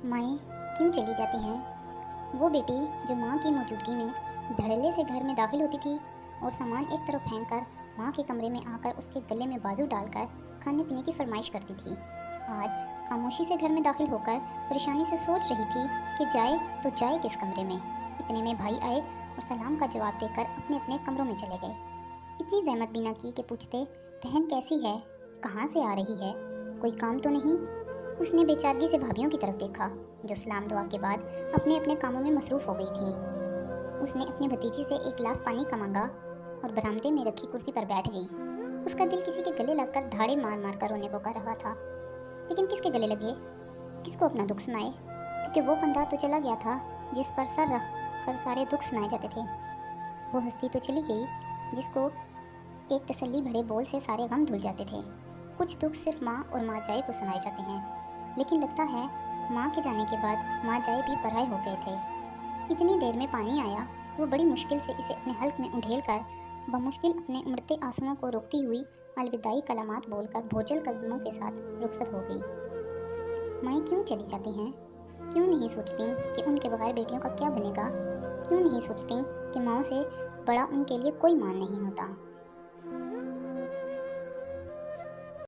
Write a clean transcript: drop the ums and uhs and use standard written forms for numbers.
माएँ क्यों चली जाती हैं? वो बेटी जो माँ की मौजूदगी में धड़ल्ले से घर में दाखिल होती थी और सामान एक तरफ फेंक कर माँ के कमरे में आकर उसके गले में बाजू डालकर खाने पीने की फरमाइश करती थी, आज खामोशी से घर में दाखिल होकर परेशानी से सोच रही थी कि जाए तो जाए किस कमरे में। इतने में भाई आए और सलाम का जवाब देकर अपने अपने कमरों में चले गए। इतनी जहमत भी ना की कि पूछते, बहन कैसी है, कहाँ से आ रही है, कोई काम तो नहीं। उसने बेचारगी से भाभीियों की तरफ देखा जो सलाम दुआ के बाद अपने अपने कामों में मसरूफ़ हो गई थी। उसने अपनी भतीजी से एक गिलास पानी का मांगा और बरामदे में रखी कुर्सी पर बैठ गई। उसका दिल किसी के गले लगकर धाड़े मार मार कर रोने को कर रहा था, लेकिन किसके गले लगे, किसको अपना दुख सुनाए, क्योंकि वो बंदा तो चला गया था जिस पर सर रख कर सारे दुख सुनाए जाते थे। वो हस्ती तो चली गई जिसको एक तसल्ली भरे बोल से सारे गम धुल जाते थे। कुछ दुख सिर्फ माँ और माँ जाए को सुनाए जाते हैं, लेकिन लगता है माँ के जाने के बाद माँ जाए भी पराए हो गए थे। इतनी देर में पानी आया। वो बड़ी मुश्किल से इसे अपने हल्क में उंडेल कर बमुश्किल अपने उमड़ते आंसुओं को रोकती हुई अलविदाई कलामात बोलकर भोजल कदमों के साथ रुखसत हो गई। माएँ क्यों चली जाती हैं? क्यों नहीं सोचती कि उनके बगैर बेटियों का क्या बनेगा? क्यों नहीं सोचती कि माँओं से बड़ा उनके लिए कोई मान नहीं होता?